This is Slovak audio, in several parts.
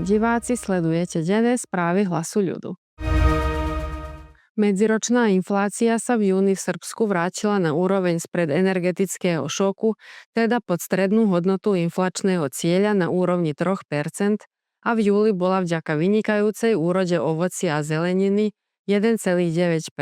diváci, sledujete denné správy Hlasu ľudu. Medziročná inflácia sa v júni v Srbsku vrátila na úroveň spred energetického šoku, teda pod strednú hodnotu inflačného cieľa na úrovni 3% a v júli bola vďaka vynikajúcej úrode ovocia a zeleniny 1,9%,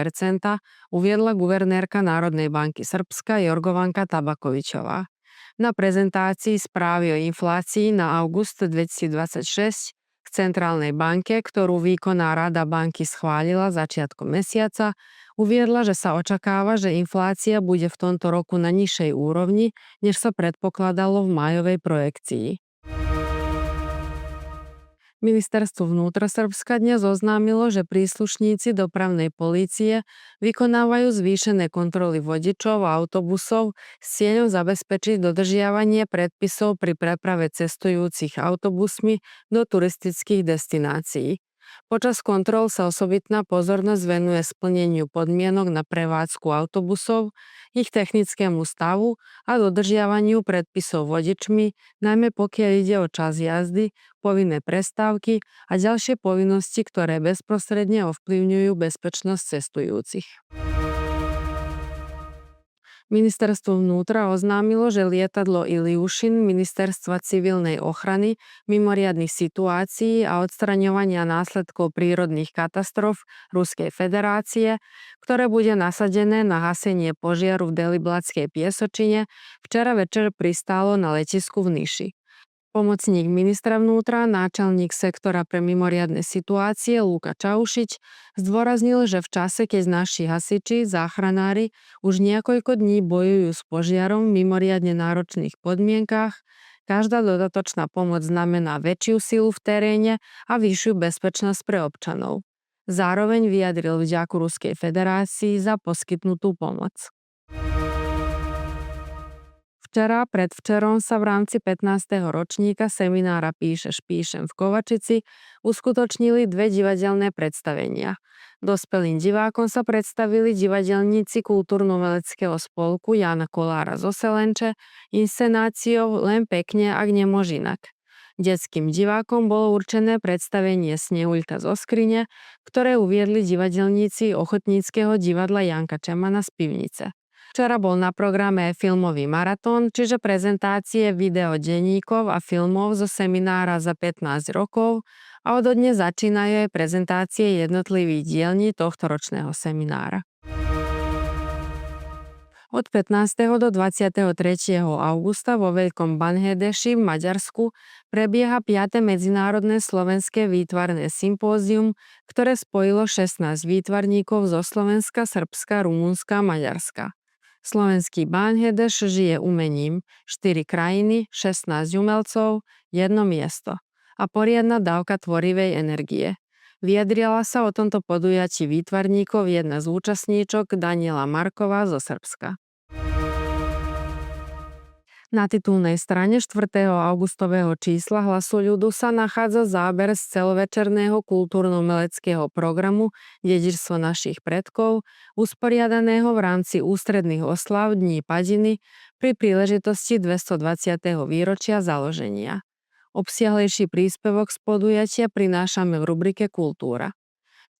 uviedla guvernérka Národnej banky Srbska Jorgovanka Tabakovičová. Na prezentácii správy o inflácii na august 2026 v Centrálnej banke, ktorú výkonná rada banky schválila začiatkom mesiaca, uviedla, že sa očakáva, že inflácia bude v tomto roku na nižšej úrovni, než sa predpokladalo v májovej projekcii. Ministerstvo vnútra Srbska dnes oznámilo, že príslušníci dopravnej polície vykonávajú zvýšené kontroly vodičov a autobusov s cieľom zabezpečiť dodržiavanie predpisov pri preprave cestujúcich autobusmi do turistických destinácií. Počas kontrol sa osobitná pozornosť venuje splneniu podmienok na prevádzku autobusov, ich technickému stavu a dodržiavaniu predpisov vodičmi, najmä pokiaľ ide o čas jazdy, povinné prestávky a ďalšie povinnosti, ktoré bezprostredne ovplyvňujú bezpečnosť cestujúcich. Ministerstvo vnútra oznámilo, že lietadlo Iliušin Ministerstva civilnej ochrany, mimoriadnych situácií a odstraňovania následkov prírodných katastrof Ruskej federácie, ktoré bude nasadené na hasenie požiaru v Deliblatskej Piesočine, včera večer pristálo na letisku v Niši. Pomocník ministra vnútra, náčelník sektora pre mimoriadne situácie Luka Čaušič zdôraznil, že v čase, keď naši hasiči, záchranári už niekoľko dní bojujú s požiarom v mimoriadne náročných podmienkach, každá dodatočná pomoc znamená väčšiu silu v teréne a vyššiu bezpečnosť pre občanov. Zároveň vyjadril vďaku Ruskej federácii za poskytnutú pomoc. Včera, predvčerom sa v rámci 15. ročníka seminára Píšeš, píšem v Kovačici uskutočnili dve divadelné predstavenia. Dospelým divákom sa predstavili divadelníci kultúrno-umeleckého spolku Jána Kolára z Oselenče inscenáciou Len pekne, ak nemôž inak. Detským divákom bolo určené predstavenie Snehuľka zo skrine, ktoré uviedli divadelníci Ochotníckeho divadla Janka Čemana z Pivnice. Včera bol na programe filmový maratón, čiže prezentácie videodenníkov a filmov zo seminára za 15 rokov a od dnes začínajú aj prezentácie jednotlivých dielní tohto ročného seminára. Od 15. do 23. augusta vo Veľkom Banhedeši v Maďarsku prebieha 5. medzinárodné slovenské výtvarné sympózium, ktoré spojilo 16 výtvarníkov zo Slovenska, Srbska, Rumunska a Maďarska. Slovenský Banhedeš žije umením, 4 krajiny, 16 umelcov, 1 miesto a poriadna dávka tvorivej energie. Vyjadrila sa o tomto podujatí výtvarníkov jedna z účastníčok Daniela Marková zo Srbska. Na titulnej strane 4. augustového čísla Hlasu ľudu sa nachádza záber z celovečerného kultúrno-umeleckého programu Dedičstvo našich predkov, usporiadaného v rámci ústredných oslav Dní Padiny pri príležitosti 220. výročia založenia. Obsiahlejší príspevok z podujatia prinášame v rubrike Kultúra.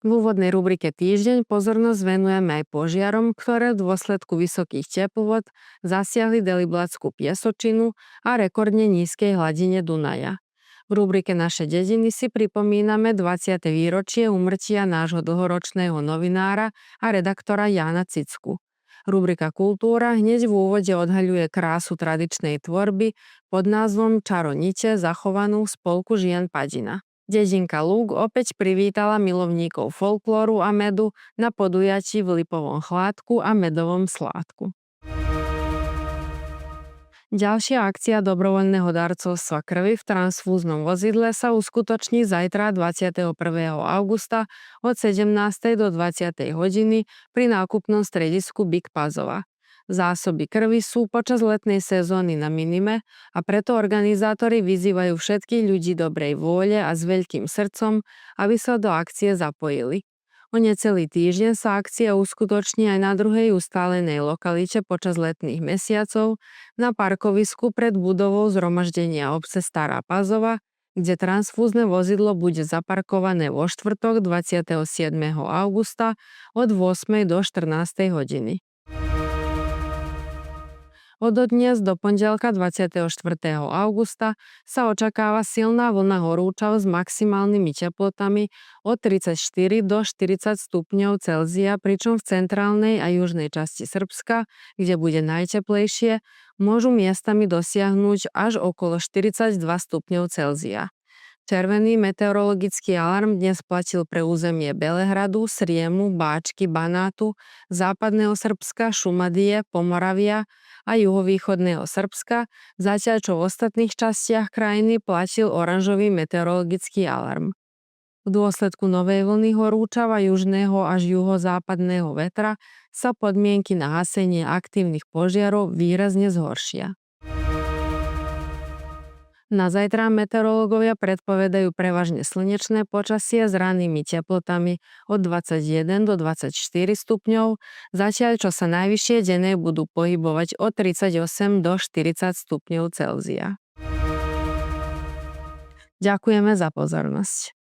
V úvodnej rubrike Týždeň pozornosť venujeme aj požiarom, ktoré v dôsledku vysokých teplôt zasiahli Deliblatskú Piesočinu a rekordne nízkej hladine Dunaja. V rubrike Naše dediny si pripomíname 20. výročie úmrtia nášho dlhoročného novinára a redaktora Jána Cicku. Rubrika Kultúra hneď v úvode odhaľuje krásu tradičnej tvorby pod názvom Čaronite zachovanú v spolku žien Padina. Dedinka Lúk opäť privítala milovníkov folklóru a medu na podujatí v Lipovom Chládku a Medovom Sládku. Ďalšia akcia dobrovoľného darcovstva krvi v transfúznom vozidle sa uskutoční zajtra 21. augusta od 17. do 20. hodiny pri nákupnom stredisku Big Pazova. Zásoby krvi sú počas letnej sezóny na minime a preto organizátori vyzývajú všetkých ľudí dobrej vôle a s veľkým srdcom, aby sa do akcie zapojili. O necelý týždeň sa akcia uskutoční aj na druhej ustálenej lokalite počas letných mesiacov na parkovisku pred budovou zhromaždenia obce Stará Pazova, kde transfúzne vozidlo bude zaparkované vo štvrtok 27. augusta od 8. do 14. hodiny. Od dnes do pondelka 24. augusta sa očakáva silná vlna horúčav s maximálnymi teplotami od 34 do 40 stupňov Celzia, pričom v centrálnej a južnej časti Srbska, kde bude najteplejšie, môžu miestami dosiahnuť až okolo 42 stupňov Celzia. Červený meteorologický alarm dnes platil pre územie Belehradu, Sriemu, Báčky, Banátu, západného Srbska, Šumadie, Pomoravia a juhovýchodného Srbska, zatiaľ čo v ostatných častiach krajiny platil oranžový meteorologický alarm. V dôsledku novej vlny horúčava južného až juhozápadného vetra sa podmienky na hasenie aktívnych požiarov výrazne zhoršia. Na zajtra meteorológovia predpovedajú prevažne slnečné počasie s rannými teplotami od 21 do 24 stupňov, zatiaľ čo sa najvyššie denné budú pohybovať od 38 do 40 stupňov Celzia. Ďakujeme za pozornosť.